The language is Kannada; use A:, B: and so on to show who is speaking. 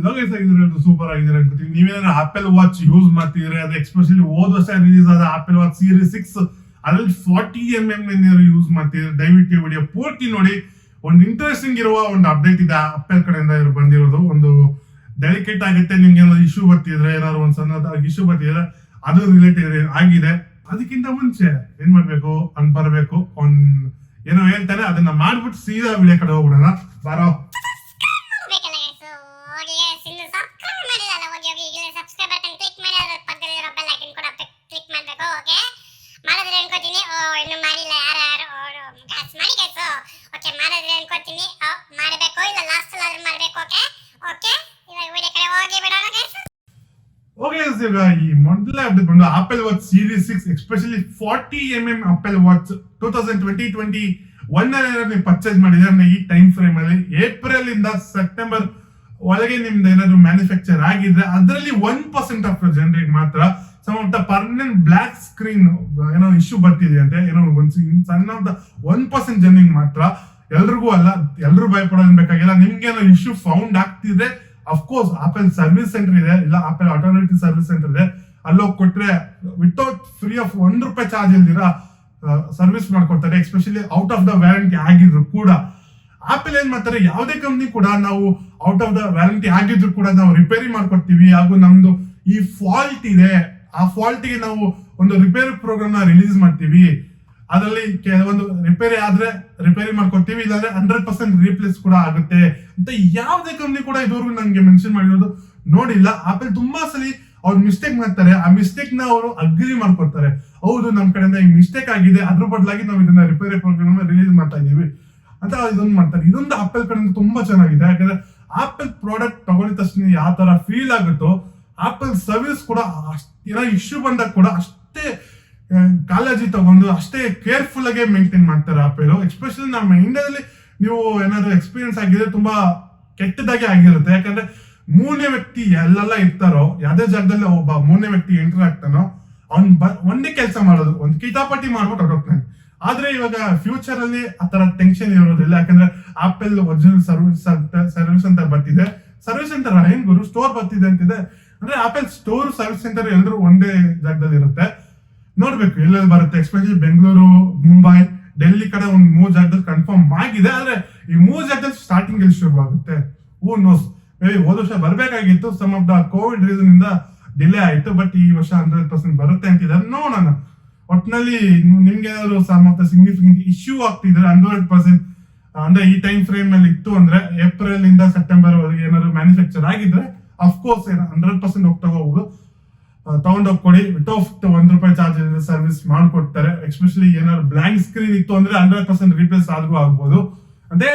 A: ಲೋಗೇಶ್ ಆಗಿದ್ರೆ ಸೂಪರ್ ಆಗಿದ್ರೆ ಅನ್ಕೋತೀನಿ. ನೀವೇನಾದ್ರು ಆಪಲ್ ವಾಚ್ ಯೂಸ್ ಮಾಡ್ತಿದ್ರೆ, ಅದು ಎಕ್ಸ್ಪೆಷಲಿ ಹೋದ ವರ್ಷ ರಿಲೀಸ್ ಆದ ಆಪಲ್ ವಾಚ್ ಸೀರೀಸ್ 6 ಅದ್ರಲ್ಲಿ 40mm ಯೂಸ್ ಮಾಡ್ತಿದ್ರೆ ದಯವಿಟ್ಟು ವಿಡಿಯೋ ಪೂರ್ತಿ ನೋಡಿ. ಒಂದು ಇಂಟ್ರೆಸ್ಟಿಂಗ್ ಇರುವ ಒಂದು ಅಪ್ಡೇಟ್ ಇದೆ ಆಪಲ್ ಕಡೆಯಿಂದ ಬಂದಿರೋದು. ಒಂದು ಡೆಲಿಕೇಟ್ ಆಗುತ್ತೆ, ನಿಮ್ಗೆ ಏನಾದ್ರು ಇಶ್ಯೂ ಬರ್ತಿದ್ರೆ, ಏನಾದ್ರು ಒಂದು ಸಣ್ಣ ಇಶ್ಯೂ ಬರ್ತಿದ್ರೆ ಅದು ರಿಲೇಟೆಡ್ ಆಗಿದೆ. ಅದಕ್ಕಿಂತ ಮುಂಚೆ ಏನ್ ಮಾಡ್ಬೇಕು ಅಂತ ಬರ್ಬೇಕು, ಏನೋ ಹೇಳ್ತಾರೆ ಅದನ್ನ ಮಾಡ್ಬಿಟ್ಟು ಸೀದಾ ವಿಡಿಯೋ ಕಡೆ ಹೋಗ್ಬಿಡೋಣ. ಬಾರೋ ಈಗ ಈ ಮೊದಲೇ ಅಪ್ಡೇಟ್ ಬಂದು apple watch series 6 especially 40mm apple watch 2021 ನೀವು ಪರ್ಚೇಸ್ ಮಾಡಿದ್ರೆ ಈ ಟೈಮ್ ಫ್ರೇಮ್ ಅಲ್ಲಿ ಏಪ್ರಿಲ್ ಇಂದ ಸೆಪ್ಟೆಂಬರ್ ಒಳಗೆ ನಿಮ್ದು ಏನಾದ್ರು ಮ್ಯಾನುಫ್ಯಾಕ್ಚರ್ ಆಗಿದ್ರೆ ಅದರಲ್ಲಿ 1% ಆಫ್ ಜನರಿಗೆ ಮಾತ್ರ some of the permanent black screen ಏನೋ ಇಶ್ಯೂ ಬರ್ತಿದೆ ಅಂತೆ. ಏನೋ ಸಣ್ಣ 1% ಜನರಿಗೆ ಮಾತ್ರ, ಎಲ್ರಿಗೂ ಅಲ್ಲ, ಎಲ್ರು ಭಯಪಡೋದ್ ಬೇಕಾಗಿಲ್ಲ. ನಿಮ್ಗೇನೋ ಇಶ್ಯೂ ಫೌಂಡ್ ಆಗ್ತಿದ್ರೆ ಅಫ್ಕೋರ್ಸ್ ಆಪಲ್ ಸರ್ವಿಸ್ ಸೆಂಟರ್ ಇದೆ, ಇಲ್ಲ ಆಪಲ್ ಆಟೋಮೇಟಿಕ್ ಸರ್ವಿಸ್ ಸೆಂಟರ್ ಇದೆ, ಅಲ್ಲೋಗಿ ಕೊಟ್ರೆ ವಿತೌಟ್ ಫ್ರೀ ಆಫ್ ₹1 ಚಾರ್ಜ್ ಇಲ್ದಿರ ಸರ್ವಿಸ್ ಮಾಡ್ಕೊಡ್ತಾರೆ. Especially out of the warranty ಆಗಿದ್ರು ಕೂಡ ಆಪಲ್ ಏನ್ ಮಾಡ್ತಾರೆ, ಯಾವುದೇ ಕಂಪ್ನಿ ಕೂಡ ನಾವು ಔಟ್ ಆಫ್ ದ ವ್ಯಾರಂಟಿ ಆಗಿದ್ರು ಕೂಡ ನಾವು ರಿಪೇರಿ ಮಾಡ್ಕೊಡ್ತೀವಿ. ಹಾಗೂ ನಮ್ದು ಈ ಫಾಲ್ಟ್ ಇದೆ, ಆ ಫಾಲ್ಟ್ ಗೆ ನಾವು ಒಂದು ರಿಪೇರಿ ಪ್ರೋಗ್ರಾಮ್ ನ ರಿಲೀಸ್ ಮಾಡ್ತೀವಿ. ಅದರಲ್ಲಿ ಕೆಲವೊಂದು ರಿಪೇರಿ ಆದ್ರೆ ರಿಪೇರಿ ಮಾಡ್ಕೊಡ್ತೀವಿ, ಇಲ್ಲಾಂದ್ರೆ 100% ರೀಪ್ಲೇಸ್ ಕೂಡ ಆಗುತ್ತೆ ಅಂತ ಯಾವುದೇ ಕಂಪ್ನಿ ಕೂಡ ಇದುವರೆಗೂ ನಂಗೆ ಮೆನ್ಷನ್ ಮಾಡಿರೋದು ನೋಡಿಲ್ಲ. ಆಪಲ್ ತುಂಬಾ ಸಲಿ ಅವ್ರು ಮಿಸ್ಟೇಕ್ ಮಾಡ್ತಾರೆ, ಆ ಮಿಸ್ಟೇಕ್ ನ ಅವರು ಅಗ್ರಿ ಮಾಡ್ಕೊಡ್ತಾರೆ. ಹೌದು, ನಮ್ ಕಡೆಯಿಂದ ಈ ಮಿಸ್ಟೇಕ್ ಆಗಿದೆ, ಅದ್ರ ಬದಲಾಗಿ ನಾವು ಇದನ್ನ ರಿಪೇರಿ ಪ್ರೋಗ್ರಾಮ್ ರಿಲೀಸ್ ಮಾಡ್ತಾ ಇದೀವಿ ಅಂತ ಇದೊಂದು ಮಾಡ್ತಾರೆ. ಇದೊಂದು ಆಪಲ್ ಕಡೆಯಿಂದ ತುಂಬಾ ಚೆನ್ನಾಗಿದೆ. ಯಾಕಂದ್ರೆ ಆಪಲ್ ಪ್ರಾಡಕ್ಟ್ ತಗೊಳ್ಳಿದ ತಕ್ಷಣ ಯಾವ ತರ ಫೀಲ್ ಆಗುತ್ತೋ, ಆಪಲ್ ಸರ್ವಿಸ್ ಕೂಡ ಏನೋ ಇಶ್ಯೂ ಬಂದಾಗ ಕೂಡ ಅಷ್ಟೇ ಕಾಳಜಿ ತಗೊಂಡು ಅಷ್ಟೇ ಕೇರ್ಫುಲ್ ಆಗಿ ಮೇಂಟೈನ್ ಮಾಡ್ತಾರೆ ಆಪಲ್. ಎಸ್ಪೆಷಲಿ ನಮ್ಮ ಇಂಡಿಯಾದಲ್ಲಿ ನೀವು ಏನಾದ್ರು ಎಕ್ಸ್ಪೀರಿಯನ್ಸ್ ಆಗಿದ್ರೆ ತುಂಬಾ ಕೆಟ್ಟದಾಗಿ ಆಗಿರುತ್ತೆ. ಯಾಕಂದ್ರೆ ಮೂರನೇ ವ್ಯಕ್ತಿ ಎಲ್ಲೆಲ್ಲ ಇರ್ತಾರೋ, ಯಾವ್ದೇ ಜಾಗದಲ್ಲಿ ಒಬ್ಬ ಮೂರನೇ ವ್ಯಕ್ತಿ ಎಂಟರ್ ಆಗ್ತಾನೋ ಅವ್ನ್ ಒಂದೇ ಕೆಲಸ ಮಾಡೋದು, ಒಂದು ಕಿತಾಪಟ್ಟಿ ಮಾಡ್ಬಿಟ್ಟು ಹೊರಟೋಗ್ತಾನೆ. ಆದ್ರೆ ಇವಾಗ ಫ್ಯೂಚರ್ ಅಲ್ಲಿ ಆತರ ಟೆನ್ಷನ್ ಇರೋದಿಲ್ಲ. ಯಾಕಂದ್ರೆ ಆಪಲ್ ಒರಿಜಿನಲ್ ಸರ್ವಿಸ್ ಅಂತ ಬರ್ತಿದೆ. ಸರ್ವಿಸ್ ಸೆಂಟರ್ ಏನ್ ಗುರು ಸ್ಟೋರ್ ಬರ್ತಿದೆ ಅಂತಿದೆ. ಅಂದ್ರೆ ಆಪಲ್ ಸ್ಟೋರ್ ಸರ್ವಿಸ್ ಸೆಂಟರ್ ಎಲ್ಲರೂ ಒಂದೇ ಜಾಗದಲ್ಲಿ ಇರುತ್ತೆ. ನೋಡ್ಬೇಕು ಎಲ್ಲೆಲ್ಲಿ ಬರುತ್ತೆ. ಎಸ್ಪೆಷಲಿ ಬೆಂಗಳೂರು, ಮುಂಬೈ, ಡೆಲ್ಲಿ ಕಡೆ ಒಂದು 3 ಜಾಗದಲ್ಲಿ ಕನ್ಫರ್ಮ್ ಆಗಿದೆ. ಆದ್ರೆ ಈ 3 ಜಾಗದಲ್ಲಿ ಸ್ಟಾರ್ಟಿಂಗ್ ಅಲ್ಲಿ ಶುರು ಆಗುತ್ತೆ. ನೋಸ್ ಹೋದ ವರ್ಷ ಬರ್ಬೇಕಾಗಿತ್ತು, some of the Covid reason ಇಂದ ಡಿಲೇ ಆಯ್ತು. ಬಟ್ ಈ ವರ್ಷ 100% ಬರುತ್ತೆ ಅಂತಿದ್ದಾರೆ. ನೋಡೋಣ. ಒಟ್ಟಿನಲ್ಲಿ ನಿಮ್ಗೆ ಏನಾದ್ರು some of the significant issue ಆಗ್ತಿದ್ರೆ 100% ಅಂದ್ರೆ ಈ ಟೈಮ್ ಫ್ರೇಮ್ ಅಲ್ಲಿ ಇತ್ತು ಅಂದ್ರೆ ಏಪ್ರಿಲ್ ಇಂದ ಸೆಪ್ಟೆಂಬರ್ ವರೆಗೆ ಏನಾದ್ರು ಮ್ಯಾನುಫ್ಯಾಕ್ಚರ್ ಆಗಿದ್ರೆ ಅಫ್ಕೋರ್ಸ್ 100% ಹೋಗ್ಬೋದು, ತಗೊಂಡೋಗಿ ಕೊಡಿ. ವಿತೌಟ್ ₹1 ಚಾರ್ಜ್ ಸರ್ವಿಸ್ ಮಾಡ್ಕೊಡ್ತಾರೆ. ಎಸ್ಪೆಷಲಿ ಏನಾದ್ರು ಬ್ಲಾಂಕ್ ಸ್ಕ್ರೀನ್ ಇತ್ತು ಅಂದ್ರೆ 100% ರೀಪ್ಲೇಸ್ ಆದ್ರೂ ಆಗ್ಬೋದು.